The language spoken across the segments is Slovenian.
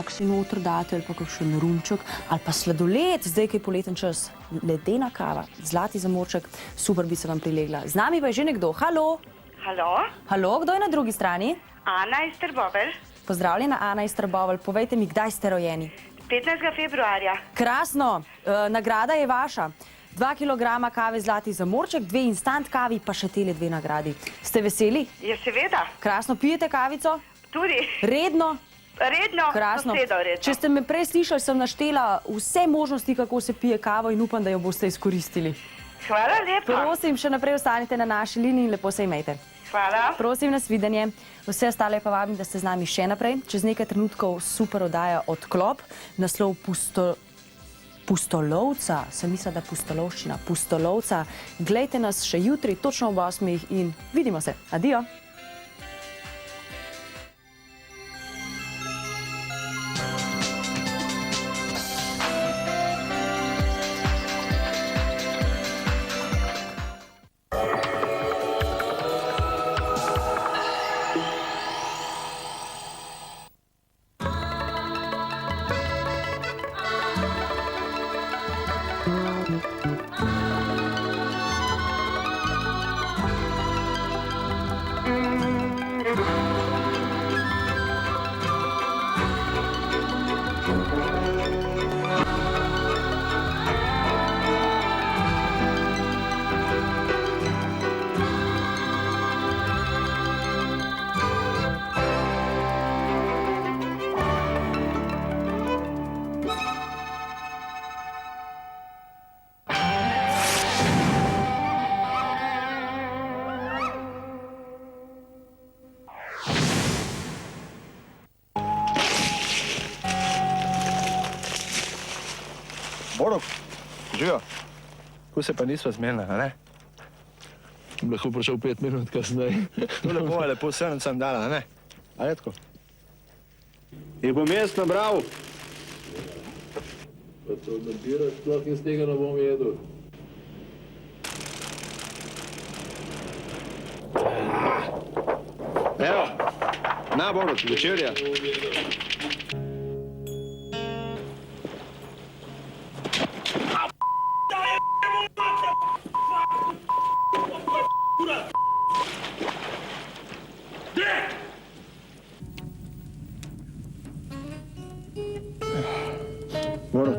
konak si noter date, ali pa kakšen rumček, ali pa sladoled, zdaj, ki je poleten čas, ledena kava, zlati zamorček, super bi se vam prilegla. Z nami pa je že nekdo. Halo? Halo? Halo, kdo je na drugi strani? Ana iz Trbovelj. Pozdravljena, Ana iz Trbovelj. Povejte mi, kdaj ste rojeni? 15. februarja. Krasno, nagrada je vaša. 2 kilograma kave zlati zamorček, 2 instant kavi, pa še tele 2 nagradi. Ste veseli? Ja, seveda. Krasno, pijete kavico? Tudi. Redno? Redno, Krasno. sosedo redno. Če ste me prej slišali, sem naštela vse možnosti, kako se pije kavo in upam, da jo boste izkoristili. Hvala lepa. Prosim, še naprej ostanite na naši liniji in lepo se imejte. Hvala. Prosim, nasvidenje. Vse ostale pa vabim, da ste z nami še naprej. Čez nekaj trenutkov super oddaja Odklop, naslov Pustolovca, sem mislila, da pustolovščina, Pustolovca. Glejte nas še jutri, točno ob 8 in vidimo se. Adijo. Borok, živijo. Ko se pa nisva zmenila, a ne? Lahko prišel 5 minut kasneje. To lepo sem dala, a ne? A je tako? Jih bom jaz nabral. Pa to nabiraš, sploh jaz tega ne bom jedel. Evo, na Borok, večerja. Borod,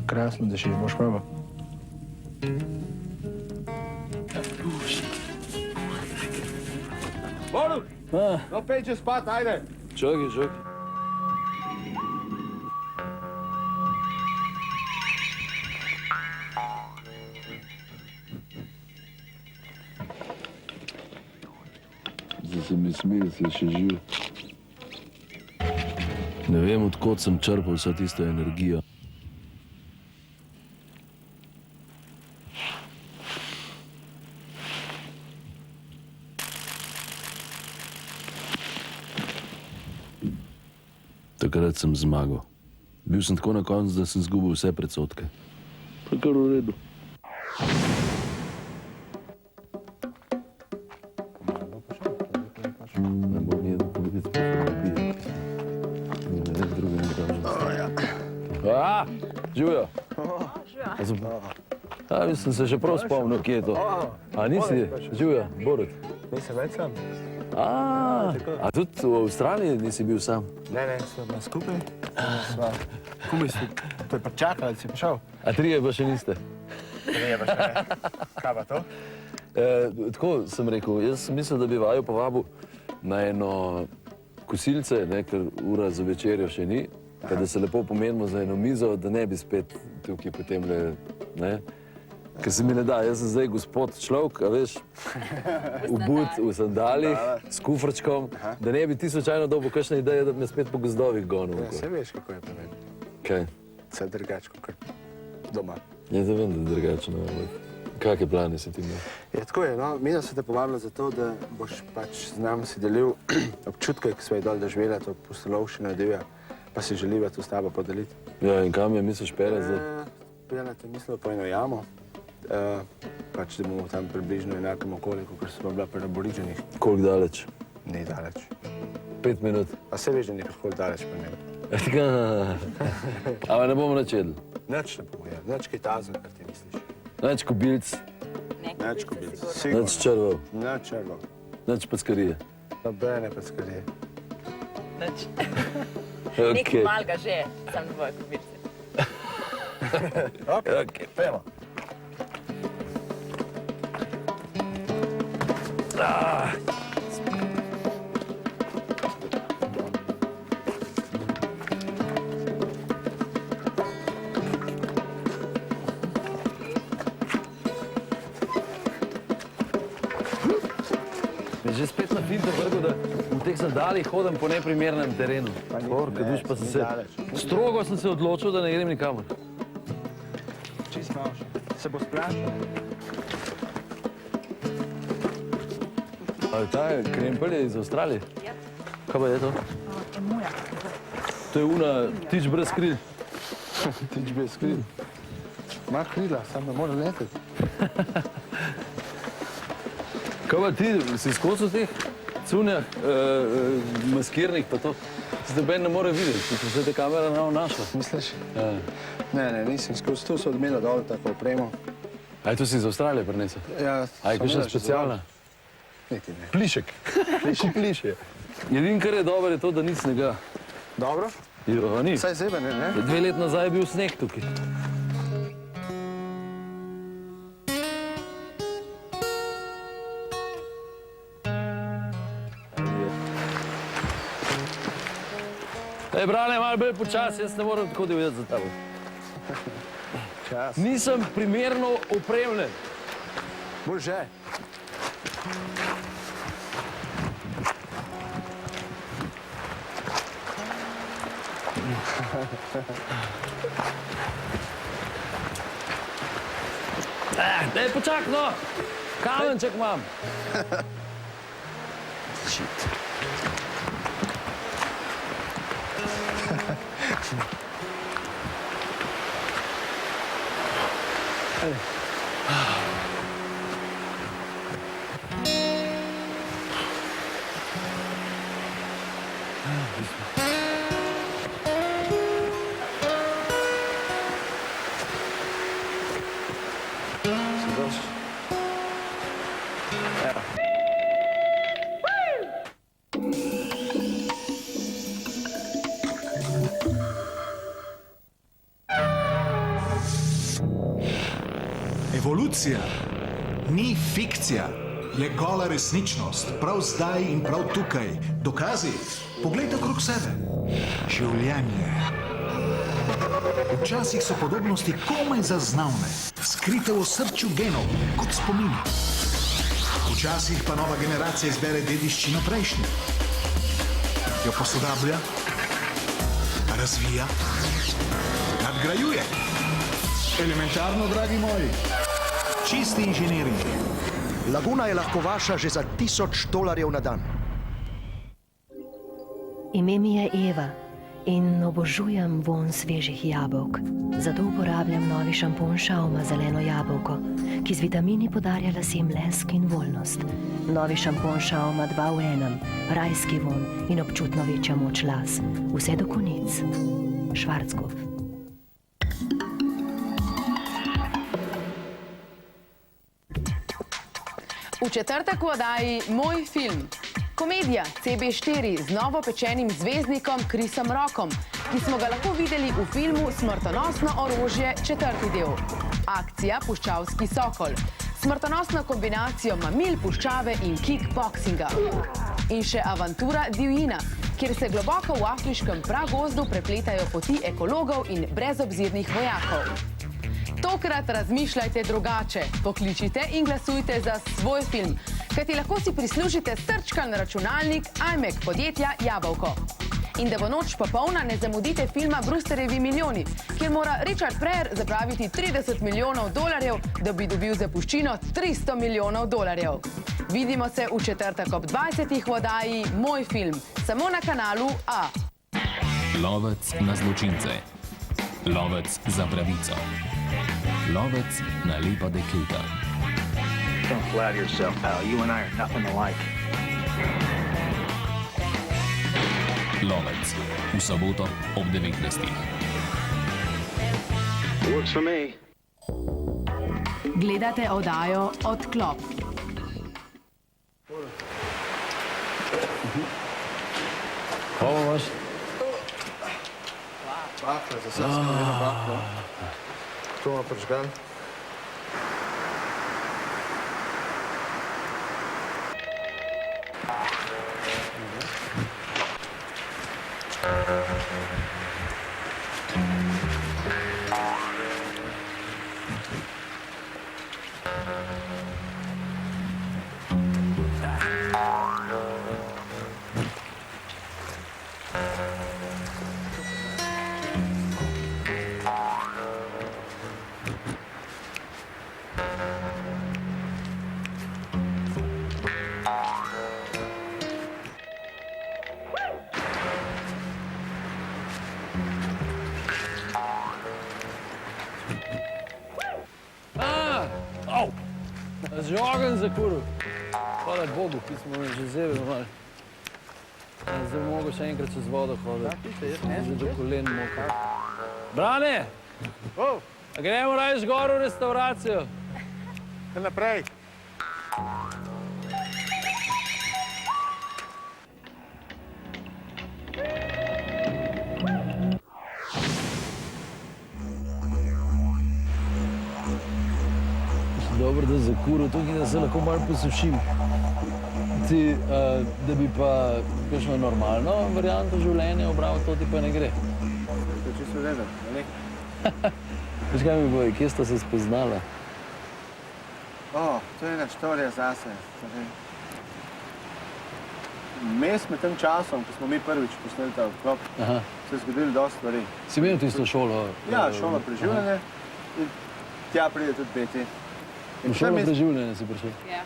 krasno, da še boš probal. Borok, no peče spat, ajde. Čakaj. Zdaj se mi smije, da si še živ. Ne vem, odkot sem črpal vso tisto energijo. Takrat sem zmagal. Bil sem tako na koncu, da sem zgubil vse predsodke. Pa kar v redu. Ne bom jedel polic, pa se ne bije. Ne drugi ne kažem. Živijo. Mislim, se še prav spomnil, kje je to. A nisi? Živijo, Borut. Nisem več sam. A tudi v Avstraliji nisi bil sam? Ne, sva bila skupaj. Kumaj si te pa čakala, da si prišel. A trije pa še niste? Trije pa še ne. Kaj pa to? Tako sem rekel, jaz mislim, da bi vaju povabil na eno kosilce, ker ura za večerjo še ni, pa da se lepo pomenimo za eno mizo, da ne bi spet tukaj potemle, ne? Ker se mi ne da, jaz sem zdaj gospod človek, a veš, obut v sandalih, s kufrčkom, da ne bi ti slučajno dobil kakšne ideje, da bi me spet po gozdovih gonil. Ja, se veš, kako je pa meni. Kaj? Vse drugače, kot doma. Ja, da vem, da je drugačno, ampak kakšne plane si ti imel? Ja, tako je, no, mi so te povabili zato, da boš pač z nami si delil občutke, ki sva jih dol doživela, to pustolovščino divja, pa si želiva to s tabo podeliti. Ja, in kam je misliš pelet zdaj? Pelet je mislil po eno jamo, pač da bomo tam približno enakem okolju, kot smo bila pri aboriginih. Koliko daleč? Ni daleč. 5 minut. A se veš, da ni tako daleč pri njemu. Ampak ne bomo načeli. Nič ne bomo jedli, nič kaj tazno, kar ti misliš. Nič kobilc, Nič kobilc, nič sigurno. črvov, Nič črvo. nič peckarije. Nobene peckarije. Nič. Okay. Nekaj malega že, sam ne bojo kobilci. Okay, pojmo. Že spet na finto vrgu, da v teh sandalih hodim po neprimernem terenu. Porka, duš pa sem se... Strogo sem se odločil, da ne grem nikamor. Čist malo še. Se bo splašal? Ali ta krempelj je iz Avstralije? Ja. Kaj pa je to? Emuja. To je una tič brez kril. Tič brez kril. Ima krila, sam ne more leteti. Kaj pa ti, si skozi v teh cunjah, maskirnih pa to? Se tebe ne more videti, če se te kamera ravno našla. Misliš? Ja. Ne, nisem skozi. Tu so odmela dol tako opremo. Aj, to si iz Avstralije prinesel? Ja, Aj, kakšna specialna? Niti ne. Plišek. Plišek. Jedin, kar je dobro, je to, da ni snega. Dobro? Jo, ni. Saj zebene, ne? 2 let nazaj je bil sneg tukaj. Ej, Brane, malo bolj počasi, jaz ne moram tako divjati za tabo. Čas. Nisem primerno opremljen. Bolj že. Daj, počak, no! Kamenček imam. Shit. Evolucija ni fikcija, je gola resničnost, prav zdaj in prav tukaj. Dokazi? Poglejte okrog sebe. Življenje. Včasih so podobnosti komaj zaznavne, skrite v srču genov, kot spomini. Včasih pa nova generacija izbere dediščino prejšnje. Jo posodablja, razvija, nadgrajuje. Elementarno, dragi moji. Čisti inženiring. Laguna je lahko vaša že za $1000 na dan. Ime mi je Eva in obožujem vonj svežih jabolk. Zato uporabljam novi šampon Schauma zeleno jabolko, ki z vitamini podarja lasem lesk in voljnost. Novi šampon Schauma 2 v 1, rajski vonj in občutno večja moč las. Vse do konic. Schwarzkopf. V četrtek v oddaji Moj film. Komedija CB4 z novopečenim zvezdnikom Chrisom Rockom, ki smo ga lahko videli v filmu Smrtonosno orožje 4. del. Akcija Puščavski sokol. Smrtonosno kombinacijo mamil, puščave in kickboxinga. In še avantura Divjina, kjer se globoko v afriškem pragozdu prepletajo poti ekologov in brezobzirnih vojakov. Tokrat razmišljajte drugače, pokličite in glasujte za svoj film, kajti lahko si prislužite srčkan računalnik iMac podjetja Jabolko. In da bo noč popolna, ne zamudite filma Brewsterjevi milijoni, kjer mora Richard Pryor zapraviti $30 milijonov, da bi dobil zapuščino $300 milijonov. Vidimo se v četrtek ob 20. v oddaji Moj film, samo na kanalu A. Lovec na zločince. Lovec za pravico. Lovec na lepa dekleta. Don't flatter yourself, pal. You and I are nothing alike. Lovec. V soboto ob 19. Works for me. Gledate oddajo Odklop. Kako imaš? Bakle, za vse smo vedno bakle. To ima prižgan. Žogen za kurv. Hvala Bogu, ki smo že zevili malo. Zdaj mogo še enkrat čez vodo hoditi. Že do kolen mokro. Brane! A gremo raje gor v restauracijo? Kaj naprej? Dobro, da za kuro tukaj, da se lahko malo posušim. Ti, da bi pa kakšno normalno varianto življenja obral, to ti pa ne gre. To je čisto vedno, ne? Veš kaj mi boj, kje sta se spoznala? To je ena štorija zase. Mes med tem časom, ko smo mi prvič posneli ta Odklop, se je zgodilo dosti stvari. Si imel tisto šolo? Ja, šolo preživljanje in tja pride tudi peti. V šolo preživljanja si prišel? Ja.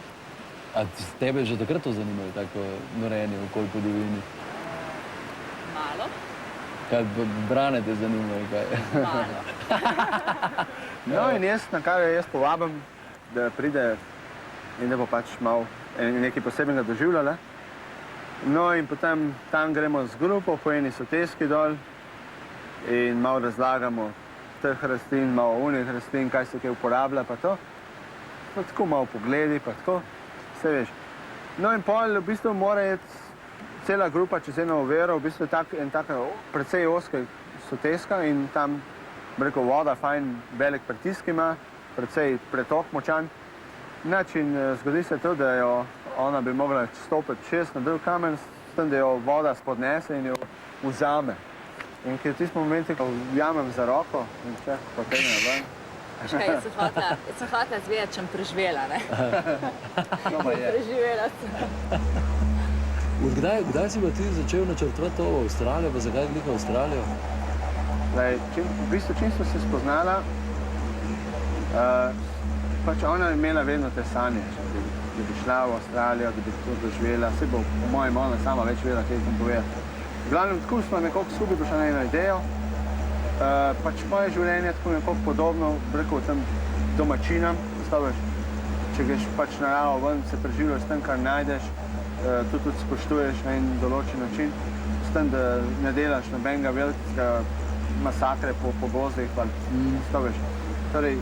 A tebe že takrat to zanimalo, tako norenje okoli po divjini? Malo. Kaj Brane te zanima, kaj? No in jaz, na kar jaz povabim, da pride in da bo pač malo nekaj posebnega doživljala. No in potem tam gremo z grupo po eni soteski dol in malo razlagamo teh rastlin, malo unih rastlin, kaj se kaj uporablja pa to. Pa tako malo pogledi, pa tako, vse veš. No in pol v bistvu mora iti cela grupa čez eno overo, v bistvu en taka precej oska soteska in tam, rekel, voda fajn velik pritisk ima, precej pretok močan. In zgodi se to, da jo ona bi mogla stopiti čez na drug kamen, s tem, da jo voda spodnese in jo vzame. In ker v tistem momentu, ko ujamem za roko in vse potegne ven. Kaj, jaz sem hotela zvedeti, če sem preživela, ne? Preživela sem. Kdaj si pa ti začel načrtovati to v Avstralijo, pa zakaj glih v Avstralijo? V bistvu, čim smo se spoznala, pač ona je imela vedno te sanje, da bi šla v Avstralijo, da bi to doživela. Vse bo po mojem ona sama več vedela, kaj sem povedati. V glavnem, tako smo nekako skupaj prišla na eno idejo. Pač moje življenje je tako nekako podobno, rekel, tem domačinam. Če greš pač naravo ven, se preživljaš s tem, kar najdeš, to tudi spoštuješ na en določen način, s tem, da ne delaš nobenega velikega masakre po gozdih. Torej,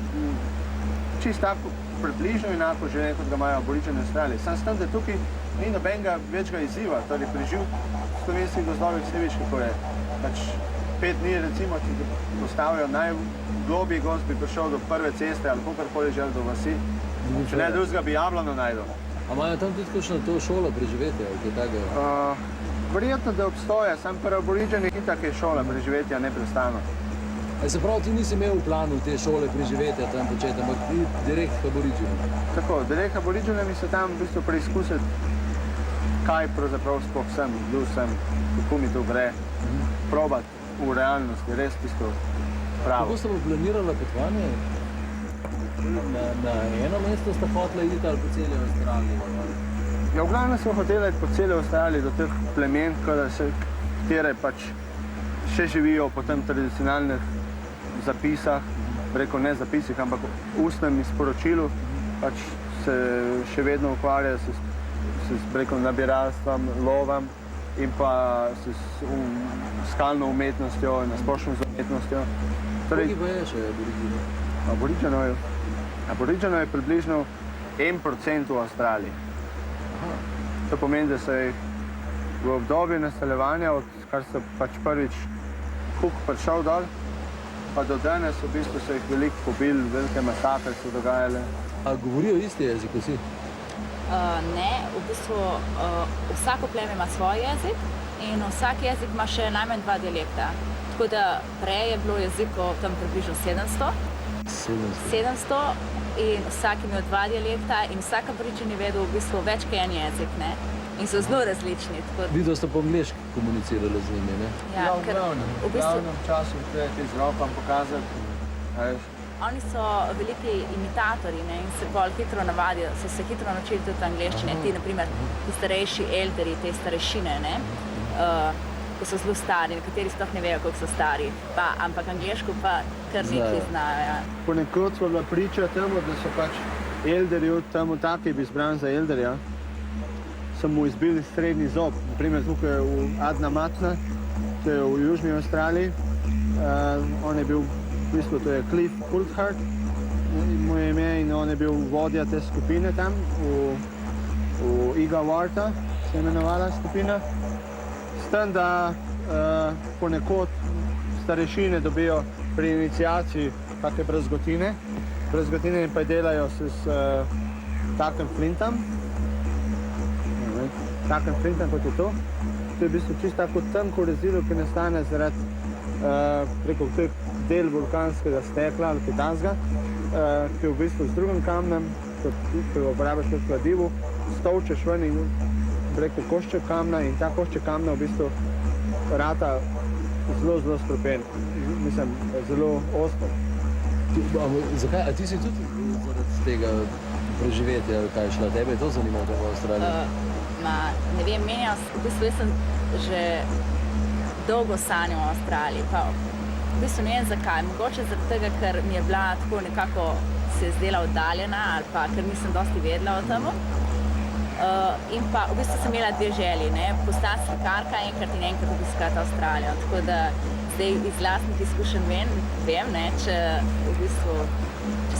čisto tako približno enako življenje, kot ga imajo aboričani v Avstraliji. Samo s tem, da tukaj ni nobenega večjega izziva. Torej, preživ v slovenskih gozdovih, vse veš, kako je. Pač 5 dni, recimo, če te postavijo najglobji gozd, bi prišel do prve ceste ali kakorkoli žel do vasi. Če ne drugega bi Jablano najdel. A imajo tam tudi kakšno to šolo preživetja, ali kaj takega? Verjetno, da obstoja, samo pri aboriđenih itak je šola preživetja neprestano. Se pravi, ti nisi imel v planu te šole preživetja tam početi, ampak ti direkt aboriđeni? Tako, direkt aboriđenimi se tam v bistvu preizkusiti, kaj pravzaprav sploh sem, bil sem, kako mi to gre, probati v realnosti, res tisto pravo. Kako ste pa planirala potovanje? Na eno mesto sta hotela iti ali po celi Avstraliji? Ja, v glavnem smo hoteli iti po celi Avstraliji do teh plemen, katere pač še živijo po tem tradicionalnih zapisah, rekel ne zapisih, ampak ustnem sporočilu, pač se še vedno ukvarjajo s nabiralstvom, lovom in pa s skalno umetnostjo in nasplošno z umetnostjo. Koliko pa je še aboriginov? Aboriginov je približno 1% v Avstraliji. To pomeni, da se je v obdobju naseljevanja, odkar se pač prvič Cook prišel dol, pa do danes v bistvu so jih veliko pobili, velike masakre so dogajale. A govorijo isti jezik vsi? Ne, v bistvu vsako pleme ima svoj jezik in vsak jezik ima še najmanj 2 dialekta. Tako da prej je bilo jezikov tam približno 700 in vsak imel 2 dialekta in vsak aborigin je vedel v bistvu več kot en jezik, ne? In so zelo različni. Videl ste po angliški komunicirali z njimi, ne? Ja, v glavnem času treba z rokom pokazati. Oni so veliki imitatorji, ne, in se bolj hitro navadijo, so se hitro naučili tudi angleščine. Ti, naprimer, ti starejši elderi, te starešine, ne, ko so zelo stari, nekateri sploh ne vejo, koliko so stari, ampak angleško pa kar nekaj znajo. Ja. Ponekod smo bila priča temu, da so pač elderji, temu tak je bil izbran za elderja, so mu izbili srednji zob. Naprimer, tukaj v Adna Matna, to je v Južni Avstraliji, on je bil v bistvu to je Cliff Coulthard, mu je ime in on je bil vodja te skupine tam, v Igawarta se je imenovala skupina. S tem, da ponekod starešine dobijo pri inicijaciji take brazgotine. Brazgotine pa delajo se s takim flintom. Takim flintom, kot je to. To je v bistvu čisto tako tanko rezilo, ki nastane zaradi preko teh del vulkanskega stekla ali kaj takega, ki je v bistvu z drugim kamnem, ki ga uporabljaš v kladivu, stolčeš ven in preko košček kamna in ta košček kamna v bistvu rata zelo strupen, mislim, zelo ostro. Zakaj? A ti si tudi zaradi tega preživetja, kaj je šla? Tebe je to zanimalo v Avstraliji? Ne vem, v bistvu jaz sem že dolgo sanjal v Avstraliji, pa v bistvu ne vem zakaj, mogoče zaradi tega, ker mi je bila tako nekako se je zdela oddaljena ali pa ker nisem dosti vedela o tem. In pa v bistvu sem imela 2 želji, ne, postati slikarka enkrat in enkrat obiskati Avstralijo, tako da zdaj iz lastnih izkušenj vem, ne, če v bistvu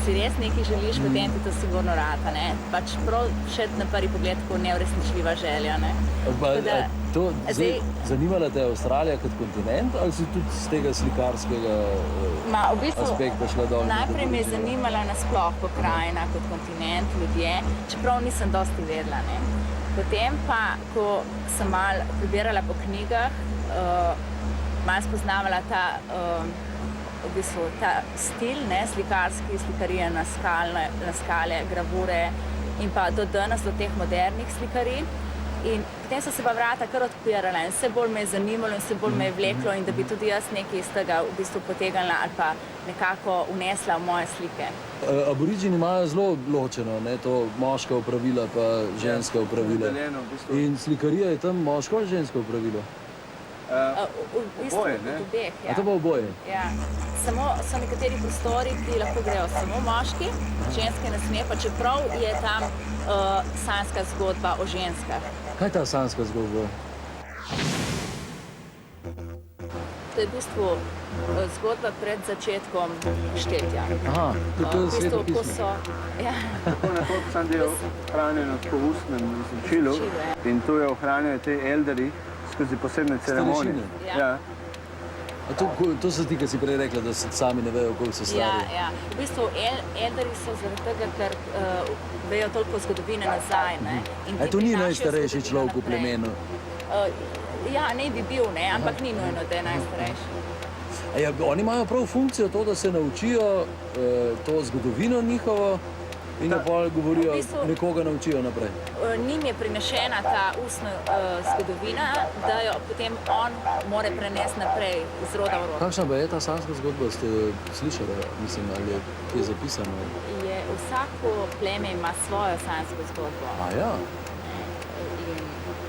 si res nekaj želiš, potem ti to sigurno rata, ne, pač prav še na prvi pogled tako neuresničljiva želja, ne. Zanimala te je Avstralija kot kontinent ali si tudi z tega slikarskega aspekta šla dol? Najprej me je zanimala nasploh pokrajina kot kontinent, ljudje, čeprav nisem dosti vedela, ne. Potem pa, ko sem malo prebirala po knjigah, malo spoznavala ta stil, ne, slikarski, slikarije na skale, gravure in pa do danes do teh modernih slikarij. In potem so se pa vrata kar odpirala in vse bolj me je zanimalo in vse bolj me je vleklo in da bi tudi jaz nekaj iz tega v bistvu potegnila ali pa nekako vnesla v moje slike. Aborigini imajo zelo ločeno, ne, to moška opravila pa ženska opravila. In slikarija je tam moško ali žensko opravilo? V bistvu obeh, ja. A to pa oboje? Ja. Samo so nekateri prostori, ki lahko grejo samo moški, ženske ne sme, pa čeprav je tam sanjska zgodba o ženskah. Kaj je ta sanjska zgodba? To je v bistvu zgodba pred začetkom štetja. Aha, to je sveto pismo. Tako nekako sem del hranjeno po ustnem čilu in tu je ohranjeno te elderi skozi posebne ceremonije. Ja. A to se ti, kad si prej rekla, da sami ne vejo, koliko so stari? Ja. V bistvu elderi so zaradi tega, ker vejo toliko zgodovine nazaj. A to ni najstarejši človek v plemenu? Ja, ne bi bil, ne, ampak ni nujno, da je najstarejši. Oni imajo prav funkcijo to, da se naučijo to zgodovino njihovo in da pol govorijo, nekoga naučijo naprej. Njim je prinešena ta ustna zgodovina, da jo potem on more prenesti naprej iz roda v rod. Kakšna pa je ta sanjska zgodba, ste slišali, mislim, ali je zapisano? Vsako pleme ima svojo sanjsko zgodbo. A ja?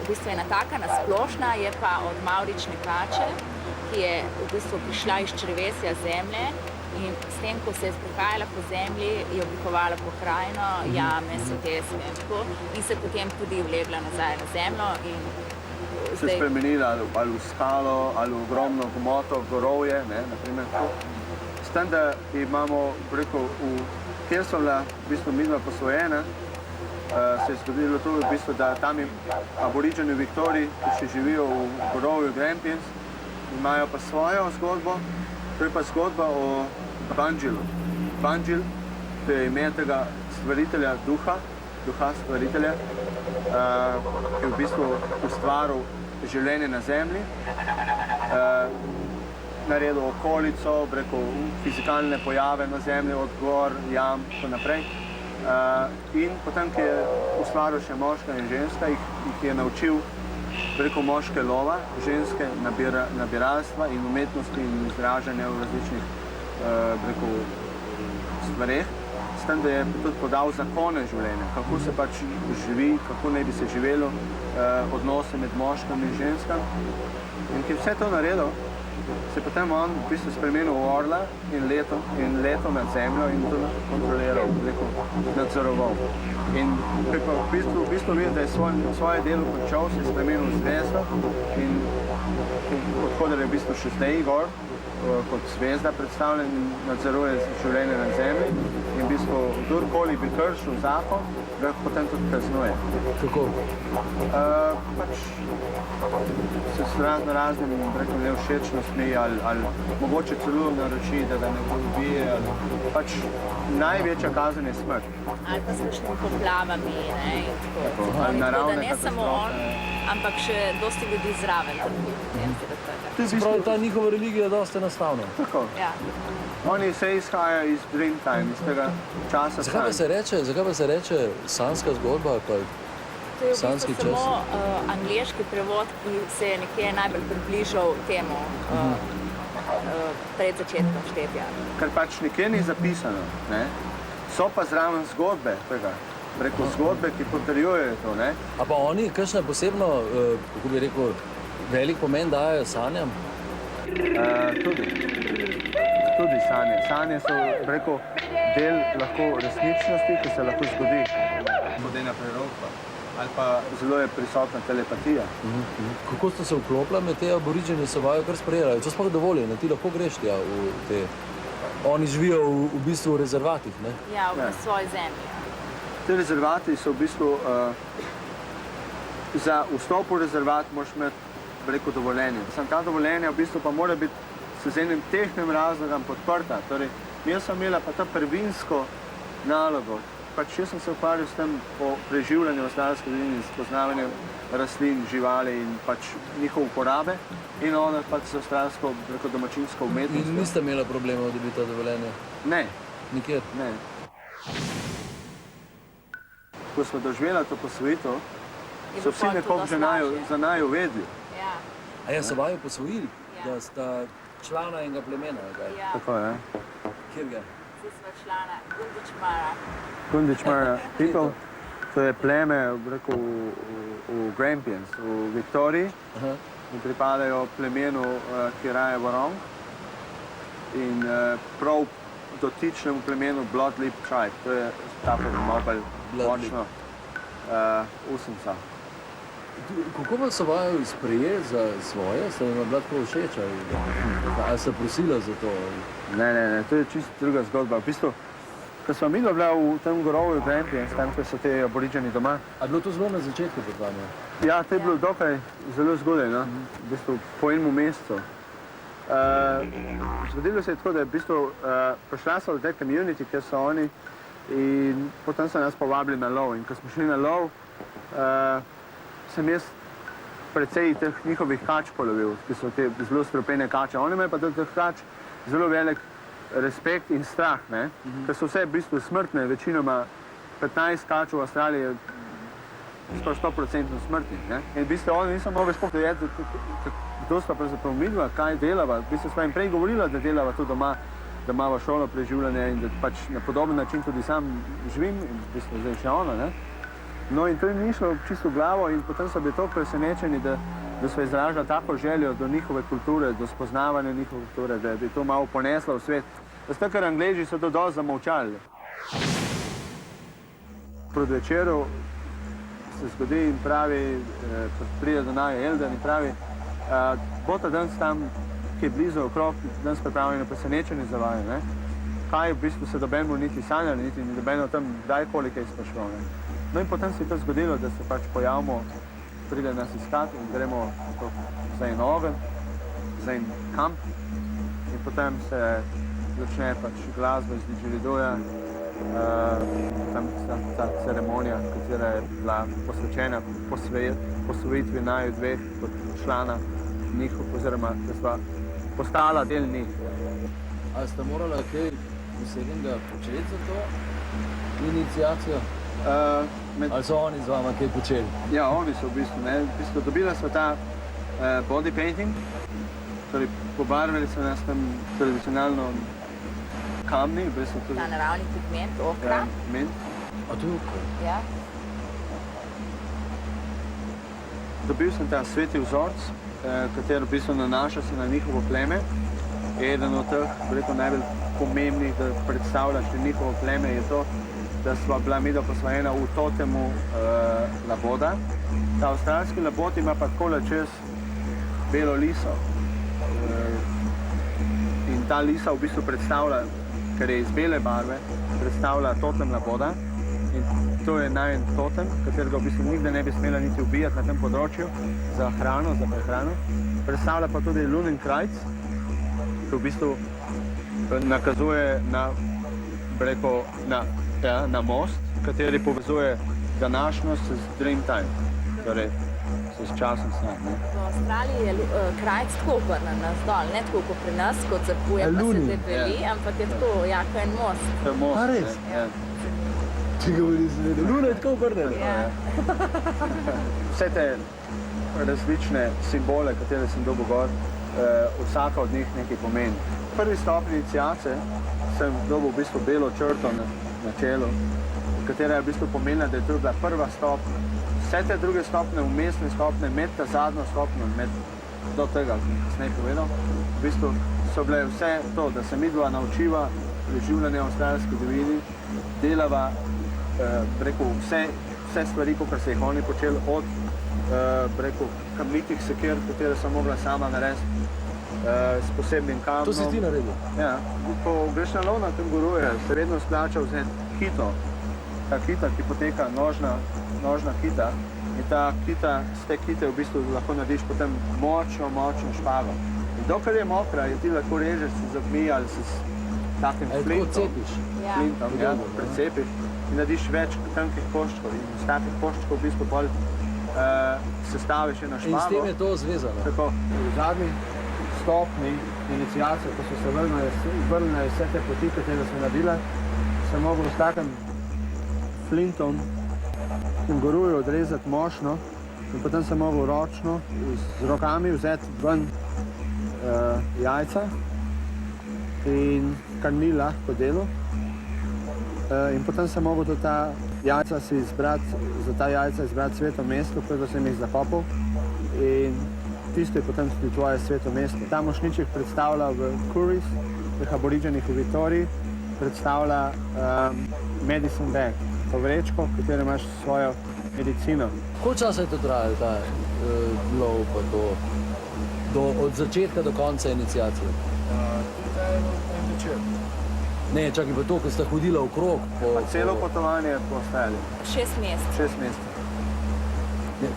V bistvu je ena taka nasplošna, je pa od mavrične kače, ki je v bistvu prišla iz črevesja zemlje in s tem, ko se je sprehajala po zemlji, je oblikovala pokrajino, jame, soteske in tako in se potem tudi vlegla nazaj na zemljo in se spremenili ali v skalo, ali v ogromno gmoto, gorovje, naprimer tako. S tem, da imamo, rekel, kjer so bila v bistvu midva posvojena, se je zgodilo to, v bistvu, da tam aboriđeni v Viktoriji, ki še živijo v gorovju Grampians, imajo pa svojo zgodbo, to je pa zgodba o Banjilu. Banjil, to je ime tega stvaritelja duha stvaritelja, ki je v bistvu ustvaril življenje na zemlji, naredil okolico, rekel, fizikalne pojave na zemlji, od gor, jam, tako naprej. In potem, ki je ustvaril še moška in ženska, jih je naučil, rekel, moške lova, ženske nabiralstva in umetnosti in izražanja v različnih, rekel, stvareh. S tem, da je tudi podal zakone življenja, kako se pač živi, kako naj bi se živelo, odnose med moškim in ženskam. In ki je vse to naredil, se je potem on v bistvu spremenil v orla in leto nad zemljo in to kontroliral, nadzoroval. In v bistvu vidi, da je svoje delo končal, se je spremenil v zvezdo in odhoder je v bistvu še zdaj gor, kot zvezda predstavljen in nadzoruje življenje na zemlji in v bistvu kdorkoli bi kršil zakon, ga potem tudi kaznuje. Kako? Pač se s raznimi, rekel, nevšečnostmi ali mogoče celo naroči, da ga nekdo ubije, ali pač največja kazen je smrt. Ali pa s kakšnimi poplavami, ne, in tako. Naravne da ne samo on, ampak še dosti ljudi zraven. Se pravi, ta njihova religija je dosti enostavna. Tako. Ja. Oni se izhajajo iz Dreamtime, iz tega časa. Zakaj pa se reče sanska zgodba? To je v bistvu samo angleški prevod, ki se je nekje najbolj približal temu pred začetkom štetja. Ker pač nikjer ni zapisano, ne? So pa zraven zgodbe tega, preko zgodbe, ki potrjujejo to, ne? A pa oni kakšne posebno, kako bi rekel, velik pomen dajo sanjam? Tudi sanje. Sanje so, rekel, del lahko resničnosti, ki se lahko zgodi. Modena prerokba. Ali pa zelo je prisotna telepatija. Kako ste se vklopila med te aboriđene, se vajo kar sprejela? To sploh dovoljeno, ti lahko greš tja v te... Oni živijo v bistvu v rezervatih, ne? Ja, v svoji zemlji. Te rezervati so v bistvu... Za vstop v rezervat moraš imeti, rekel, dovoljenje. Ta dovoljenja v bistvu pa mora biti z enim tehnim razlogom podprta. Torej, jaz sem imela pa ta prvinsko nalogo. Pač jaz sem se ukvarjal s tem po preživljanju v avstralski dolini, s poznavanjem rastlin, živali in pač njihove uporabe in ona pač z avstralsko, rekel, domačinsko umetnostjo. In niste imela problemov, da bi to dovoljenje? Ne. Nikjer? Ne. Ko smo doživela to posvojitev, so vsi nekako za naju vedli. Ja. A ja, so vaju posvojili, da sta člana enega plemena? Ja. Tako je. Vsi smo člana Gundičmara. Gundičmara people, to je pleme, rekel, v Grampians, v Viktoriji. In pripadajo plemenu Kiraja Warong in prav dotičnemu plemenu Bloodleap Tribe. To je tako malo močno usenca. Kako pa so vaju sprejeli za svoje? Ste vam bila tako všeč? Ali ste prosila za to? Ne, to je čisto druga zgodba. V bistvu, ko smo midva bila v tem gorovju Grampians, tam, ko so te aboriđeni doma. A bilo to zelo na začetku pred vami? Ja, to je bilo dokaj zelo zgodaj, no? V bistvu po enem mesecu. Zgodilo se je tako, da je v bistvu prišla so v tej community, kjer so oni, in potem so nas povabili na lov. In ko smo šli na lov, sem jaz precej teh njihovih kač polovil, ki so te zelo strupene kače. Oni imajo pa teh kač zelo velik respekt in strah, ne? Ker so vse v bistvu smrtne, večinoma 15 kač v Avstraliji je 100% smrtnih, ne? In v bistvu oni niso mogli sploh dojeti, kdo sta pravzaprav midva, kaj delava. V bistvu sva jim prej govorila, da delava to doma, da imava šolo preživljanje in da pač na podoben način tudi sam živim, in v bistvu zdaj še ona, ne? No in to jim ni šlo čisto v glavo in potem so bili toliko presenečeni, da so izražali tako željo do njihove kulture, do spoznavanja njihove kulture, da bi to malo poneslo v svet. Zato, ker Angleži so to dosti zamolčali. Proti večeru se zgodi in pravi, pride do naju Elden in pravi, bota danes tam, ki je blizu okrog, danes pripravljeno presenečenje za vaju, ne? Kaj v bistvu se dobenemo niti sanjali, niti dobeno tam kdajkoli kaj sprašval, ne? No in potem se je to zgodilo, da se pač pojavimo, pride nas iskati in gremo za en ogen, za en kamp in potem se začne pač glasba iz didžeriduja, tam ta ceremonija, katera je bila posvečena posvojitvi naju dveh kot člana njihov, oziroma da sva postala del njih. Ali ste morali kaj posebnega početi za to iniciacijo? Ali so oni z vama kaj počeli? Ja, oni so v bistvu, dobila sva ta body painting, torej pobarvali so nas tam tradicionalno kamni, v bistvu tudi... Ta naravni pigment, okra. Pigment. A to je okra? Ja. Dobil sem ta sveti vzorc, katero v bistvu nanaša se na njihovo pleme. Eden od teh, rekel, najbolj pomembnih, da predstavlja še njihovo pleme, je to, da sva bila midva posvojena v totemu laboda. Ta avstralski labod ima pa takole čez belo liso. In ta lisa v bistvu predstavlja, ker je iz bele barve, predstavlja totem laboda. In to je najmen totem, katerega v bistvu nikde ne bi smela niti ubijati na tem področju za hrano, za prehrano. Predstavlja pa tudi Lunenkreuz, ki v bistvu nakazuje na, na most, kateri povezuje današnjost z Dreamtime, torej s časom sna. V Avstraliji je krajc tako obrnen navzdol, ne tako kot pri nas, kot zapuje, pa se debeli, ampak je tako, jako en most. To je most, a res? Če govori zvedo, Luna je tako obrnjena. Vse te različne simbole, katere sem dobil gor, vsaka od njih nekaj pomeni. Prvi stopnji iniciacije sem dobil v bistvu belo črto na čelu, katera je v bistvu pomenila, da je to bila prva stopnja. Vse te druge stopnje, umestne stopnje, med ta zadnjo stopnjo, do tega, ki sem kasneje povedal, v bistvu so bile vse to, da se midva naučiva preživljanje v avstralski divjini, delava vse stvari, kot se jih oni počeli, od kamnitih sekir, katere sem mogla sama narediti s posebnim kamnom. To si ti naredil? Ja. Ko greš na lov na tem goruju, se vedno splača vzeti kito. Ta kita, ki poteka, nožna kita. In ta kita, z te kite v bistvu lahko narediš potem močno špago. In dokler je mokra, jo ti lahko režeš s zobmi ali s takim flintom. cepiš? Flintom, ja, precepiš. In narediš več tankih koščkov. In z takih koščkov v bistvu bolj sestaviš eno špago. In s tem je to zvezano? Tako, v zadnji stopni iniciacije, ko so se vrnile vse te poti, katere sem naredila, sem mogel s takim flintom in goruju odrezati močno in potem sem mogel ročno z rokami vzeti ven jajca, in kar ni lahko delo. In potem sem mogel za ta jajca izbrati sveto mesto, ko sem jih zakopal. In tisto je potem tudi tvoje sveto mesto. Ta mošnjiček predstavlja v Kuris, teh aborigenih v Viktoriji, predstavlja medicine bag, to vrečko, v kateri imaš svojo medicino. Koliko časa je to trajalo, ta lov pa to? Od začetka do konca iniciacije? En večer. Ne, čakaj pa to, ko sta hodila okrog. Celo potovanje po Avstraliji. 6 mesecev. 6 mesecev.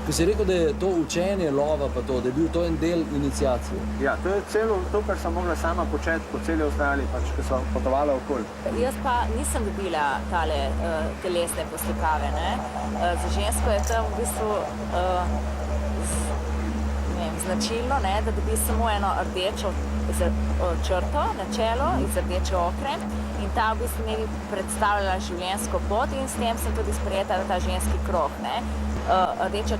Ko si rekel, da je to učenje lova pa to, da je bil to en del iniciacije? Ja, to je celo to, kar sem mogla sama početi po celi Avstraliji, pač, ko sem potovala okoli. Jaz pa nisem dobila tale telesne poslikave, ne. Za žensko je tam v bistvu značilno, ne, da dobi samo eno rdečo črto na čelo iz rdeče okre in ta v bistvu ne bi predstavljala življenjsko pot in s tem sem tudi sprejeta ta ženski krog, ne. Rdeča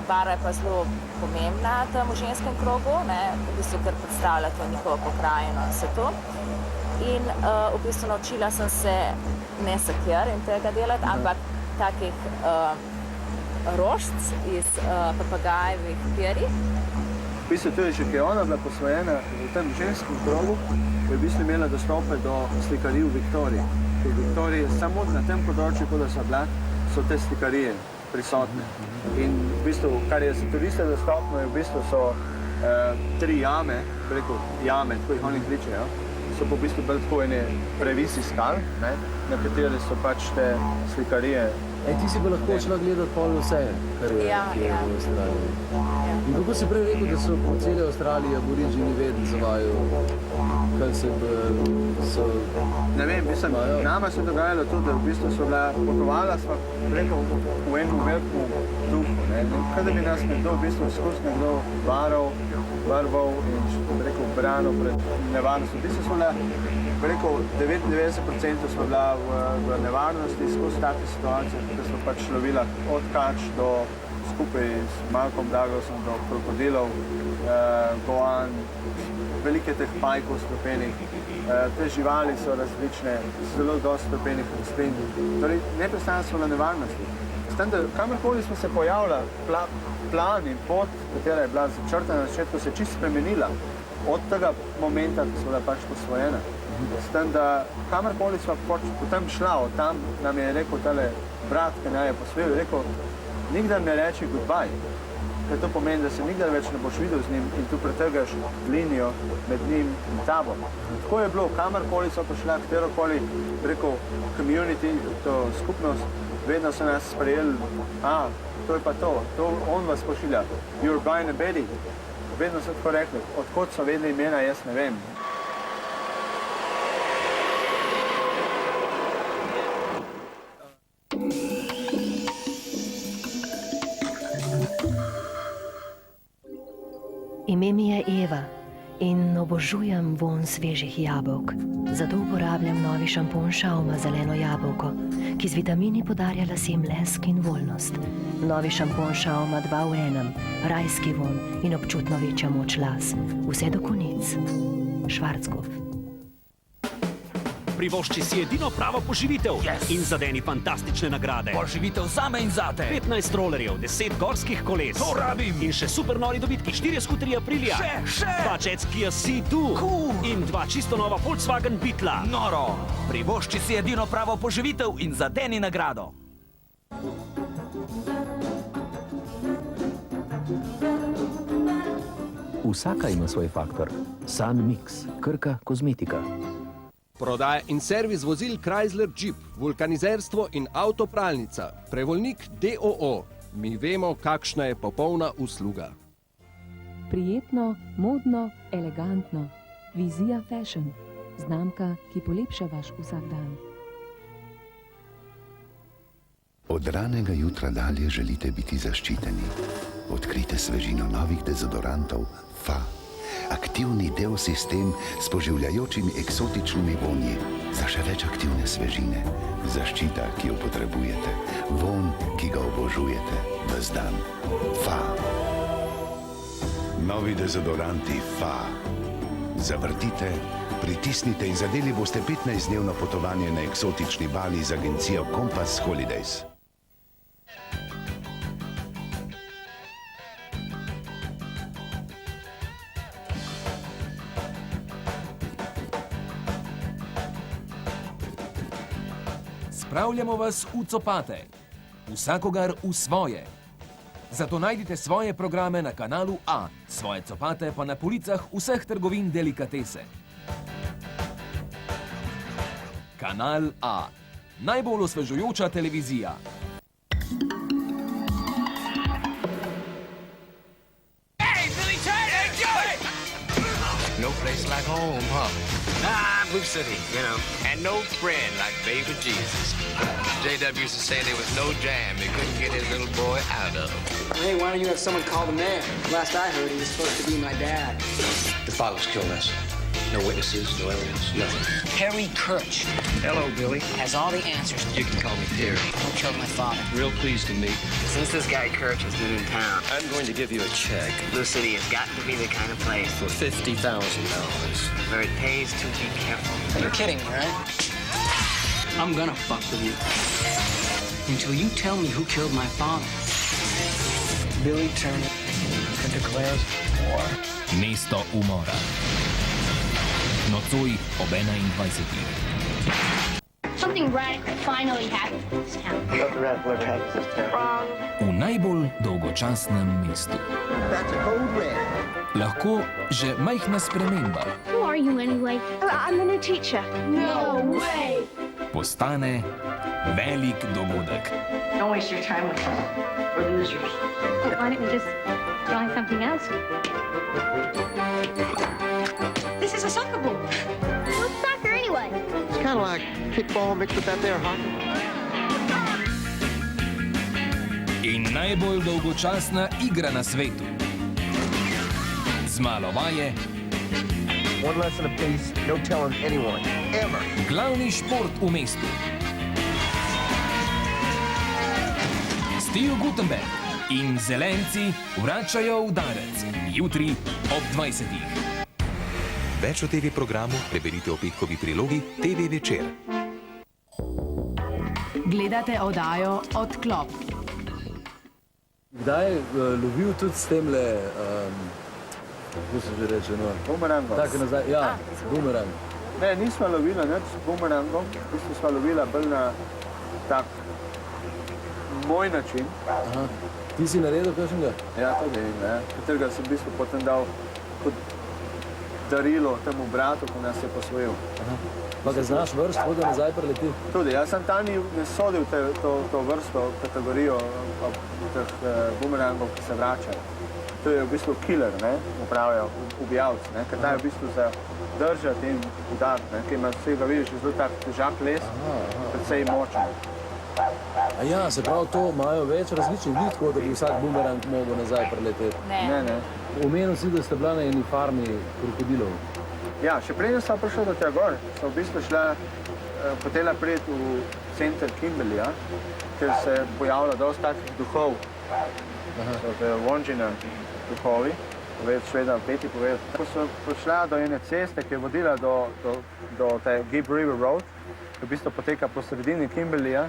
barva je pa zelo pomembna tam v ženskem krogu, ne, v bistvu, ker predstavlja to njihovo pokrajino in vse to. In v bistvu naučila sem se ne sekir in tega delati, ampak takih rožc iz papagajevih perij. V bistvu tudi, že ki je ona bila posvojena v tem ženskem krogu, je v bistvu imela dostope do slikarij v Viktoriji. V Viktoriji samo na tem področju, ko so te slikarije. prisotne. In v bistvu, kar je za turiste dostopno, je v bistvu so 3 jame, preko jame, tako jih oni kličejo, so po v bistvu bolj tako ene previsi skal, ne, na kateri so pač te slikarije. Ti si pa lahko šla gledati pol vse, kar je v Avstraliji. In kako si prej rekel, da so po celi Avstraliji aboriđini vedno zavajo, kaj se so... Ne vem, mislim, nama se dogajalo to, da v bistvu so bila potovala sva preko v enem velikem duhu, ne. Kaj da bi nas nekdo v bistvu skozi nekdo varval in preko branil pred nevarnostjo. V bistvu smo bila preko 99% smo bila v nevarnosti skozi take situacije, da smo pač lovila od kač do skupaj s Malcolm Douglasom do krokodilov, goan, velike teh pajkov strupenih. Te živali so različne, zelo dosti strupenih rastlin. Torej, neprestano smo na nevarnosti. S tem, da kamorkoli smo se pojavila, plan in pot, katera je bila začrtana na začetku, se je čisto spremenila od tega momenta, ko smo bila pač posvojena. S tem, da kamorkoli smo potem šla, od tam nam je rekel tale brat, ki naj je posvojil, rekel, nikdar ne reči goodbye, ker to pomeni, da se nikdar več ne boš videl z njim in tu pretrgaš linijo med njim in tabo. In tako je bilo, kamorkoli so pošla, katerokoli, rekel, community, to skupnost, vedno so nas sprejeli, to je pa to, on vas pošilja, you're buying a baby. Vedno so tako rekli, odkot so vedeli imena, jaz ne vem. Ime mi je Eva in obožujem vonj svežih jabolk. Zato uporabljam novi šampon Schauma zeleno jabolko, ki z vitamini podarja lasem lesk in voljnost. Novi šampon Schauma 2 v 1, rajski vonj in občutno večja moč las. Vse do konic. Schwarzkopf. Privošči si edino pravo poživitev in zadeni fantastične nagrade. Poživitev zame in zate. 15 rolerjev, 10 gorskih koles. To rabim. In še super nori dobitki, 4 skuterji Aprilia. Še. 2 jetskija Sea-Doo. Cool. In 2 čisto nova Volkswagen Beetla. Noro. Privošči si edino pravo poživitev in zadeni nagrado. Vsaka ima svoj faktor. Sun Mix, Krka kozmetika. Prodaja in servis vozil Chrysler Jeep, vulkanizerstvo in avtopralnica, Prevoljnik DOO. Mi vemo, kakšna je popolna usluga. Prijetno, modno, elegantno. Vizija Fashion. Znamka, ki polepša vaš vsakdan. Od ranega jutra dalje želite biti zaščiteni. Odkrite svežino novih dezodorantov FA. Aktivni del sistem s poživljajočimi eksotičnimi vonji. Za še več aktivne svežine. Zaščita, ki jo potrebujete. Vonj, ki ga obožujete. Ves dan. FA. Novi dezodoranti FA. Zavrtite, pritisnite in zadeli boste 15-dnevno potovanje na eksotični Bali z agencijo Compass Holidays. Spravljamo vas v copate, vsakogar v svoje. Zato najdite svoje programe na kanalu A, svoje copate pa na policah vseh trgovin delikatese. Kanal A. Najbolj osvežujoča televizija. Hey, Billy Turner! Hey, No place like home, huh? Blue City, you know, and no friend like baby Jesus. J.W. used to say there was no jam he couldn't get his little boy out of. Hey, why don't you have someone call the mayor? Last I heard, he was supposed to be my dad. The father's killed us. No witnesses, no evidence, nothing. Harry Kirch. Hello, Billy. Has all the answers. You can call me Terry. Who killed my father? Real pleased to meet you. Since this guy Kirch has been in town, I'm going to give you a check. Blue City has got to be the kind of place For $50,000. where it pays to be careful. You're kidding me, right? I'm gonna fuck with you until you tell me who killed my father. Billy Turner declares war. Mesto umora. Nocoj ob 21. Something radical finally happened in this town. Nothing radical ever happens in this town. Wrong. V najbolj dolgočasnem mestu. That's a code red. Lahko že majhna sprememba Who are you anyway? I'm a new teacher. No way. postane velik dogodek. Don't waste your time with us. We're losers. Why don't we just try something else? This is a soccer ball. What's soccer anyway? It's kind of like kickball mixed with that there hockey. In najbolj dolgočasna igra na svetu. Z malo vaje. One lesson apiece, no telling anyone, ever. Glavni šport v mestu. Steve Gutenberg in zelenci vračajo udarec. Jutri ob 20. Več o TV programu preberite v petkovi prilogi TV Večer. Gledate oddajo Odklop. Kdaj je lovil tudi s temle, kako se že reče, no? Bumerangom. Tako nazaj, ja, bumerang. Ne, nismo lovila nič s bumerangom, v bistvu smo lovila bolj na tak moj način. Aha. Ti si naredil kakšnega? Ja, tudi, ne, katerega sem v bistvu potem dal kot darilo temu bratu, ko nas je posvojil. Aha. Pa ga znaš vrst, voda nazaj preleti? Tudi, jaz sem tam ne sodil to vrsto, kategorijo teh bumerangov, ki se vračajo. To je v bistvu killer, ne, upravljajo, ubijalc, ne, ker ta je v bistvu za držati in udariti, ne, ker ima vsega, vidiš, zelo tak težak les, predvsej močen. A ja, se pravi, to imajo več različnih vidkov, da bi vsak bumerang mogel nazaj preleteti. Ne. Omenil si, da ste bila na eni farmi krokodilov. Ja, še preden sem prišel do tega gor, sem v bistvu hotela priti v center Kimberleya, ker se je pojavilo dosti takih duhov. So te Wonjina duhovi, šveda v peti povedal. Ko sem prišla do ene ceste, ki je vodila do te Gibb River Road, ki v bistvu poteka po sredini Kimberleya,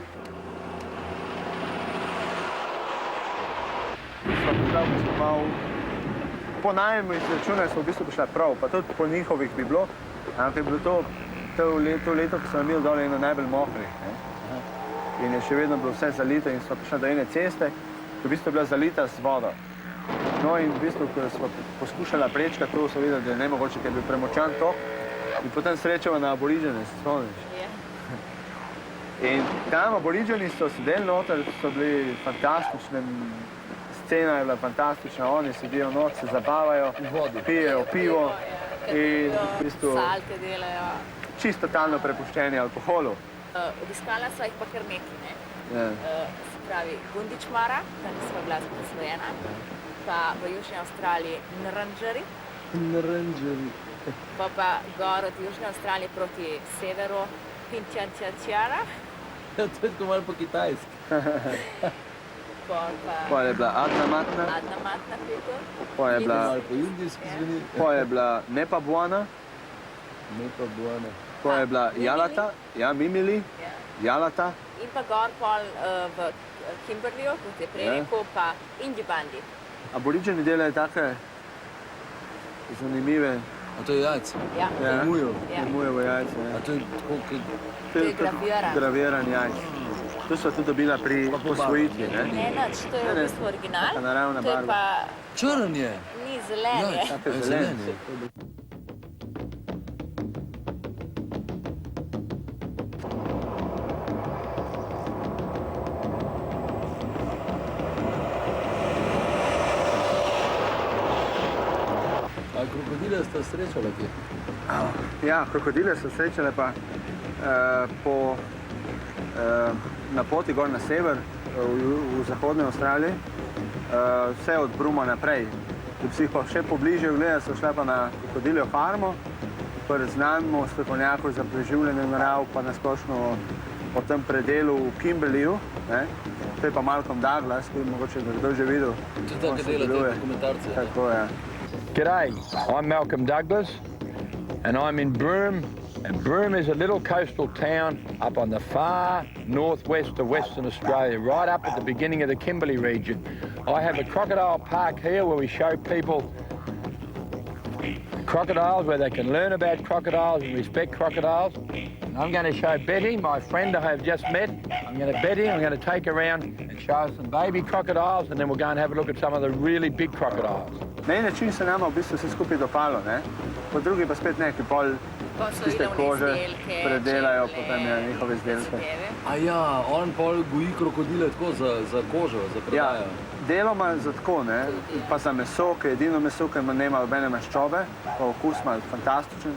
smo prišla v bistvu malo po najmu izračunaju smo v bistvu prišla prav, pa tudi po njihovih bi bilo, ampak je bilo to leto, ko smo imeli dole eno najbolj mokrih. In je še vedno bilo vse zalito in smo prišli do ene ceste, ki v bistvu je bila zalita z vodo. No in v bistvu, ko smo poskušala prečkati, to so videli, da je nemogoče, ker je bil premočan tok in potem srečava na aboriđene, se spomniš? In tam aboriđeni so sedeli noter, so bili fantastični, scena je bila fantastična, oni sedijo noč, se zabavajo, pijejo pivo in v bistvu Salte delajo. čisto totalno prepuščeni alkoholu. Obiskala sva jih pa kar nekaj, ne? Ja. Se pravi, Gundičmara, tam nisva bila posvojena, pa v Južni Avstraliji Nrnđeri. Nrnđeri. Pa gor od Južne Avstralije proti severu Pintjančančara. Ja, to je tako malo po kitajski. Pa je bila Adna Matna. Adna Matna, Peter. Pa je bila Malo po indijski zveni. Pa je bila Nepa Buana. Nepa Buana. Pa je bila Jalata, ja, Mimili, Jalata. In pa gor pol v Kimberleyju, kot je prej rekel, pa Indibandi. Aboriđeni delajo take zanimive. A to je jajce? Ja. Mujevo jajce. A to je tako, To je graviran. Graviran jajce. To so tudi dobila pri posvojitvi, ne? Ne, nič, to je v bistvu original. Taka naravna To je barva. pa... Črn je. Ni, zelen je. Tako je zelen. A krokodile ste srečali kje? Ja, krokodile so srečale pa na poti gor na sever, v zahodne Avstraliji, vse od Bruma naprej. Da bi si jih pa še pobliže gledali, so šla pa na krokodiljo farmo, kjer znamo strokovnjakov za preživljanje narav, pa nasplošno o tem predelu v Kimberleyju. To je pa Malcolm Douglas, ki mogoče kdo že videl. To je tako dela te dokumentarce. Tako je. G'day, I'm Malcolm Douglas and I'm in Broome. And Broome is a little coastal town up on the far northwest of Western Australia, right up at the beginning of the Kimberley region. I have a crocodile park here where we show people crocodiles where they can learn about crocodiles and respect crocodiles. And I'm going to show Betty, my friend I have just met, I'm going to take her around and show her some baby crocodiles, and then we'll go and have a look at some of the really big crocodiles. Na en način se nama v bistvu vse skupaj dopalo, ne? Po drugi pa spet neki pol tiste kože predelajo, potem njihove izdelke. A ja, on pol goji krokodile tako za kožo, za predajo. Ja, deloma za tako, ne? Pa za meso, ki je edino meso, ki nema nobene maščobe, pa okus ima fantastičen,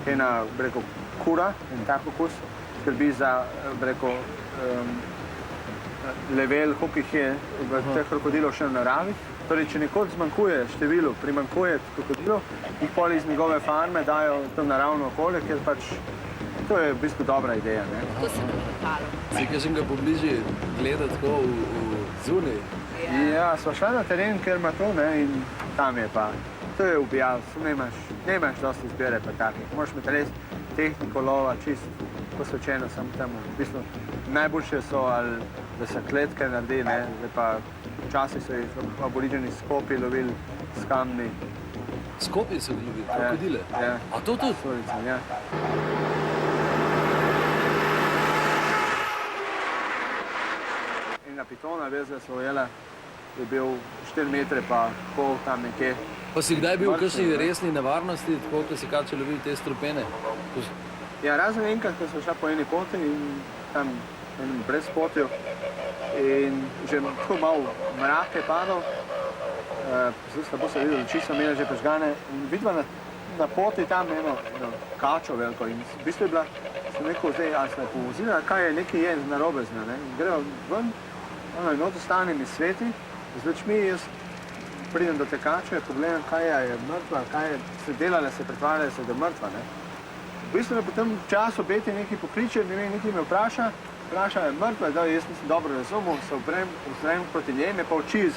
ena, breko, kura in tak okus, skrbi za, breko, level, koliko jih je v teh krokodilov še v naravi. Torej, če nekod zmanjkuje število, primanjkuje krokodilov, jih pol iz njegove farme dajo v to naravno okolje, ker pač to je v bistvu dobra ideja, ne? To se mi dopalo. Zdaj, sem ga pobližje gledal tako v zunaj. Ja, sva šla na teren, ker ima to, ne, in tam je pa, to je ubijalstvo, nemaš dosti izbire pa takih. Moraš imeti res tehniko lova, čist posvečeno samo temu. V bistvu najboljše so, ali da se kletke naredi, ne, zdaj pa včasih so jih aboriđeni skopi lovili s kamni. Skopi so lovili, krokodile? Ja. A to tudi? Surica, ja. In na pitona, vez, da so ujela, je bil 4 metre pa pol tam nekje. Pa si kdaj bil v kakšni resni nevarnosti, tako ko si kače lovili te strupene? Ja, razen enkrat, ko smo šla po eni poti in tam enem brezpotju in že tako malo mrak je padal, slabo se videl, oči so imeli že požgane in vidva na poti tam eno kačo veliko in v bistvu je bila, sem rekel, zdaj, ali smo povozili, kaj je nekaj je narobe z njo, ne? Gremo ven, in od ostane mi sveti, z lučmi jaz pridem do te kače, pogledam, kaj je mrtva, kaj je se delala, se pretvarjala se, da je mrtva, ne? V bistvu me potem čas Beti nekaj pokliče, ne vem, nekaj me vpraša je mrtva, da jaz nisem dobro razumel, se ozrem proti njej, me pa oči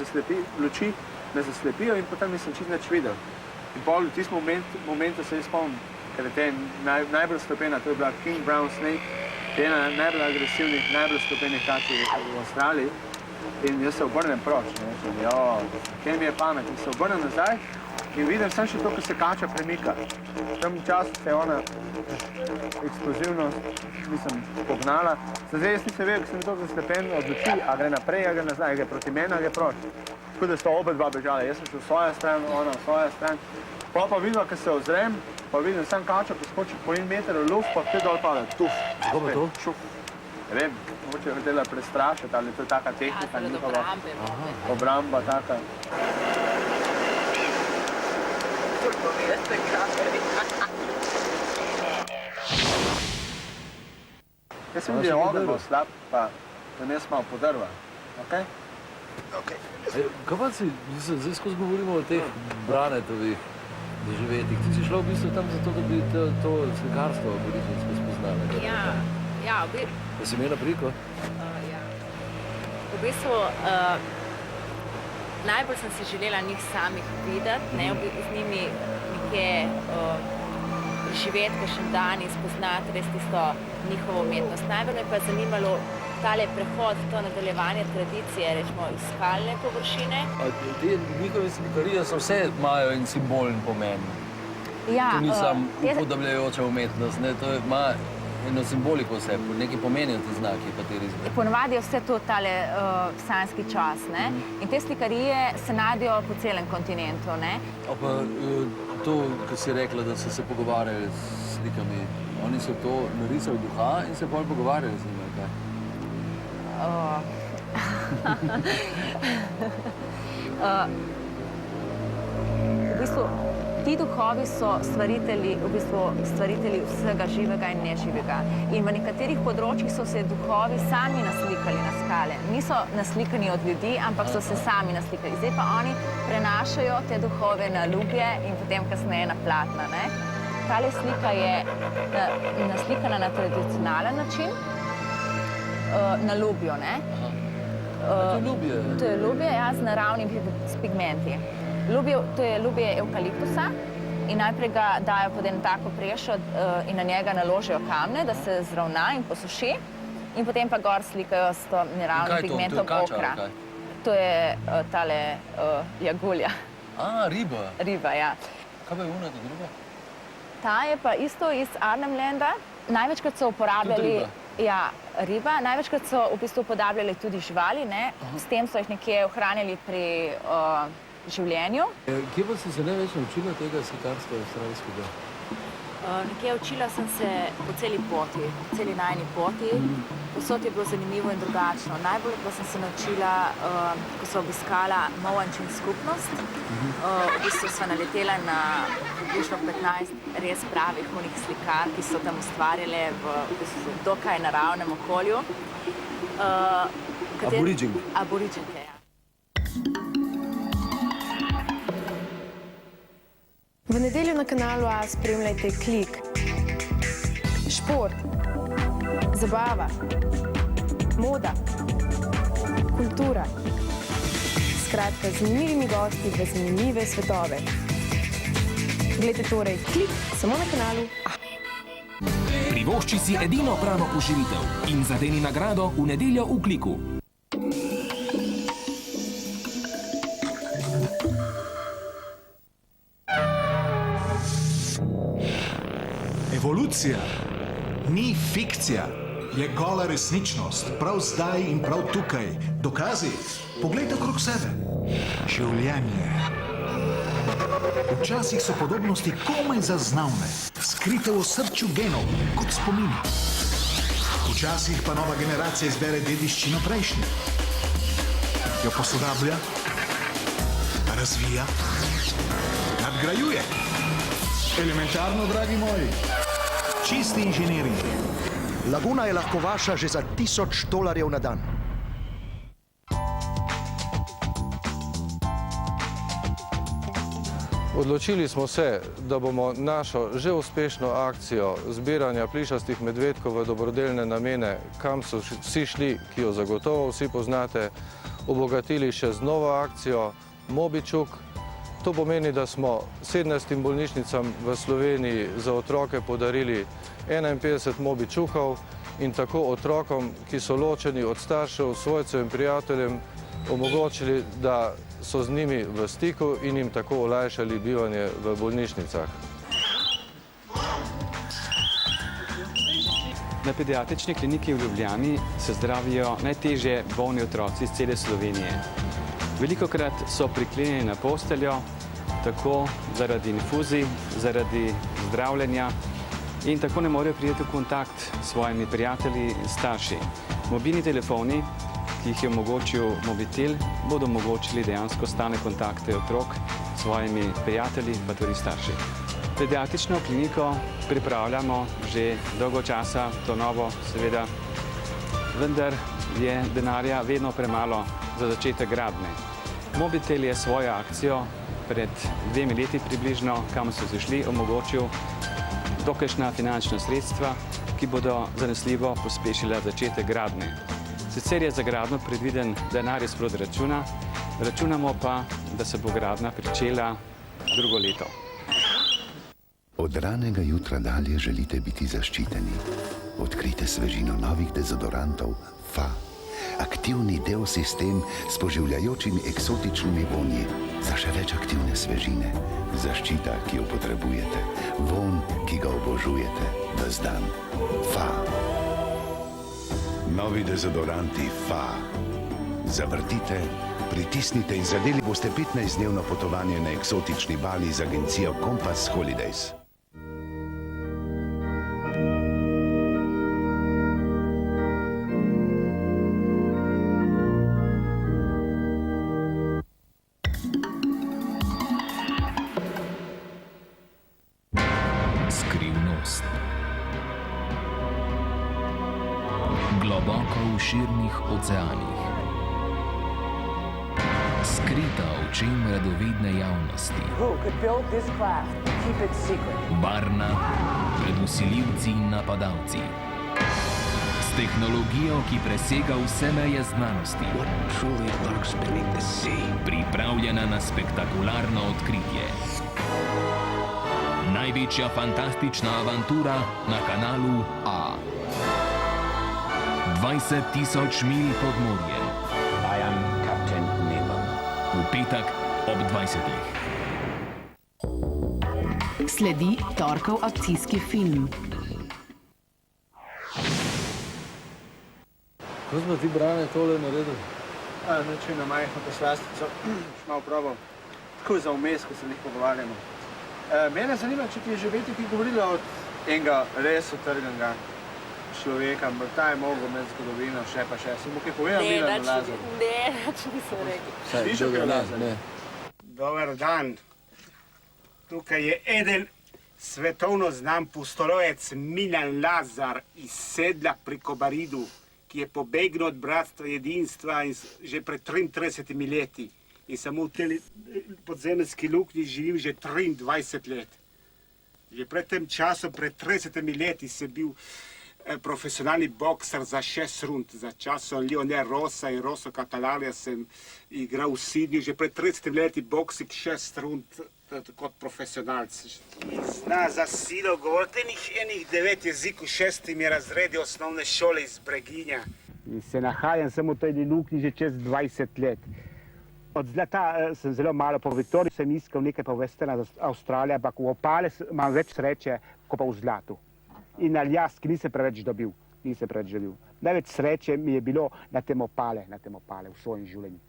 luči me zaslepijo in potem nisem čisto nič videl. In pol v tistem momentu se jaz spomnim, ker je te najbolj stopena, to je bila King Brown Snake, ki je ena najbolj agresivnih, najbolj stopenih kači v Avstraliji. In jaz se obrnem proč, ne, kaj mi je pamet, in se obrnem nazaj in vidim samo še to, ko se kača premika. V tem času se je ona eksplozivno, mislim, pognala. Zdaj jaz nisem vedel, ko sem to zaslepen odloči, a gre naprej, a gre nazaj, a gre proti meni, a gre proč. Tako da sta oba dva bežala, jaz sem šel v svojo stran, ona v svojo stran. Pa vidim, ko se ozrem, pa vidim sam kača, ko skoči po 1 meter v luft, pa te dol pada, tuf. Kako pa to? Ne vem, mogoče je hotela prestrašiti, ali to je taka tehnika njihova obramba, taka. Jaz sem videl, ogen bo slab, pa vmes malo podrva, okej? Kaj pa si, zdaj skozi govorimo o teh Branetovih doživetjih, ti si šla v bistvu tam zato, da bi to slikarstvo aboriginsko spoznala? Ja, Da si imela priko? Ja. V bistvu, najbolj sem si želela njih samih videti, ne z njimi nekje živeti kakšen dan in spoznati res tisto njihovo umetnost. Najbolj me pa je zanimalo tale prehod, to nadaljevanje tradicije, rečemo, iz skalne površine. Te njihove slikarije so vse imajo en simbolen pomen. Ja, to ni samo upodabljajoča umetnost, ne, to ima eno simboliko vse, nekaj pomenijo ti znaki, kateri izbere. Ponavadi je vse to tale sanjski čas, ne? In te slikarije se najdejo po celem kontinentu, ne? Pa to, ko si rekla, da so se pogovarjali s slikami, oni so to narisali duha in se bolj pogovarjali z njimi, kaj? V bistvu, ti duhovi so stvaritelji vsega živega in neživega. In v nekaterih področjih so se duhovi sami naslikali na skale. Niso naslikani od ljudi, ampak so se sami naslikali. Zdaj pa oni prenašajo te duhove na lubje in potem kasneje na platna, ne? Tale slika je naslikana na tradicionalen način, na lubjo, ne? To je lubje? To je lubje, ja, z naravnimi pigmenti. To je lubje evkaliptusa in najprej ga dajo pod eno tako prešo in na njega naložijo kamne, da se zravna in posuši in potem pa gor slikajo s to naravnim pigmentom okra. To je tale jagulja. Riba? Riba, ja. Kaj pa je ona ta druga? Ta je pa isto iz Arnhemlanda. Največkrat so uporabljali riba. Največkrat so v bistvu upodabljali tudi živali, ne? S tem so jih nekje ohranjali pri življenju. Kje pa si se največ naučila tega slikarstva avstralskega? Nekje učila sem se po celi poti, po celi najini poti. Povsod je bilo zanimivo in drugačno. Najbolj pa sem se naučila, ko sem obiskala Moančin skupnost. V bistvu sva naletela na približno 15 res pravih unih slikar, ki so tam ustvarjale v bistvu dokaj naravnem okolju. Aboriginke. Aboriginke, ja. V nedeljo na kanalu A spremljajte Klik. Šport, zabava, moda, kultura. Skratka, z zanimivimi gosti v zanimive svetove. Glejte torej Klik samo na kanalu A. Privošči si edino pravo poživitev in zadeni nagrado v nedeljo v Kliku. Evolucija ni fikcija, je gola resničnost, prav zdaj in prav tukaj. Dokazi? Poglejte okrog sebe. Življenje. Včasih so podobnosti komaj zaznavne, skrite v osrčju genov, kot spomini. Včasih pa nova generacija izbere dediščino prejšnje. Jo posodablja, razvija, nadgrajuje. Elementarno, dragi moji. Čisti inženiring. Laguna je lahko vaša že za $1000 na dan. Odločili smo se, da bomo našo že uspešno akcijo zbiranja plišastih medvedkov v dobrodelne namene, kam so vsi šli, ki jo zagotovo vsi poznate, obogatili še z novo akcijo Mobičuk. To pomeni, da smo 17 bolnišnicam v Sloveniji za otroke podarili 51 Mobičukov in tako otrokom, ki so ločeni od staršev, svojcev in prijateljem, omogočili, da so z njimi v stiku in jim tako olajšali bivanje v bolnišnicah. Na pediatrični kliniki v Ljubljani se zdravijo najtežje bolni otroci iz cele Slovenije. Velikokrat so priklenjeni na posteljo, tako zaradi infuzij, zaradi zdravljenja in tako ne morejo priti v kontakt s svojimi prijatelji in starši. Mobilni telefoni, ki jih je omogočil Mobitel, bodo omogočili dejansko stalne kontakte otrok s svojimi prijatelji, pa tudi starši. Pediatrično kliniko pripravljamo že dolgo časa, to novo seveda, vendar je denarja vedno premalo za začetek gradnje. Mobitel je svojo akcijo pred 2 leti približno, kam so zašli, omogočil dokajšnja finančna sredstva, ki bodo zanesljivo pospešila začetek gradnje. Sicer je za gradnjo predviden denar iz proračuna, računamo pa, da se bo gradnja pričela drugo leto. Od ranega jutra dalje želite biti zaščiteni. Odkrite svežino novih dezodorantov Fa. Aktivni del sistem s poživljajočimi eksotičnimi vonji. Za še več aktivne svežine. Zaščita, ki jo potrebujete. Vonj, ki ga obožujete. Ves dan. Fa. Novi dezodoranti Fa. Zavrtite, pritisnite in zadeli boste 15-dnevno potovanje na eksotični Bali z agencijo Compass Holidays. Skrivnost. Globoko v širnih oceanih. Skrita očem radovedne javnosti. Barna pred vsiljivci in napadalci. S tehnologijo, ki presega vse meje znanosti. Pripravljena na spektakularno odkritje. Največja fantastična avantura na kanalu A. 20.000 milj pod morjem. V petek ob 20. Sledi torkov akcijski film. Kako smo ti, Brane, tole naredili? Način na majhno poslastico, malo probal. Tako za vmes, ko se jih pogovarjamo. Mene zanima, če ti je že veti, ki govorila od enega res utrganega človeka, ta je mogel med zgodovino, še pa še. Sem mu kaj povedal Milanu Lazaru? Ne, če nisem rekel. Slišal kaj Lazar? Dobar dan. Tukaj je eden svetovno znan pustolovec Milan Lazar iz Sedla pri Kobaridu, ki je pobegnil od bratstva jedinstva že pred 33 leti. In samo v tej podzemeljski luknji živim že 23 let. Že pred tem časom, pred 30 leti, sem bil profesionalni bokser za 6 rund. Za časom Lionel Rossa in Rosso Catalarja sem igral v Sydneyju. Že pred 30 leti boksik 6 rund kot profesionalc. Zna za silo govoriti enih 9 jezikov, 6 razredi osnovne šole iz Breginja. In se nahajam samo v tej luknji že čez 20 let. Od zlata sem zelo malo po Viktoriji, sem iskal nekaj pa western Avstralije, ampak v opale imam več sreče, kot pa v zlatu. In na Aljaski nisem preveč dobil. Največ sreče mi je bilo na tem opale v svojem življenju.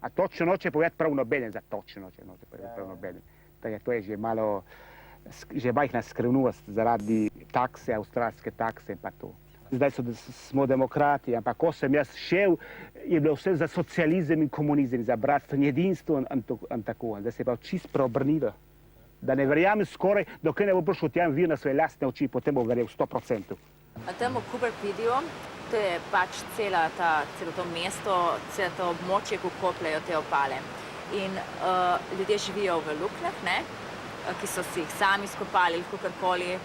A točno noče povedati prav nobeden, za točno noče povedati prav nobeden. To je že malo, že majhna skrivnost zaradi takse, avstralske takse in pa to. Zdaj smo demokrati, ampak ko sem jaz šel, je bilo vse za socializem in komunizem, za bratstvo in jedinstvo in tako. Zdaj se je pa čist preobrnilo. Da ne verjamem skoraj, dokaj ne bo prišel tja vir na svoje lastne oči, potem bo verjel 100%. Na tem Cooper Pidijo, to je pač celo to mesto, celo to območje, ko kopljajo te opale. In ljudje živijo v luknjah, ki so si jih sami skopali ali kakorkoli.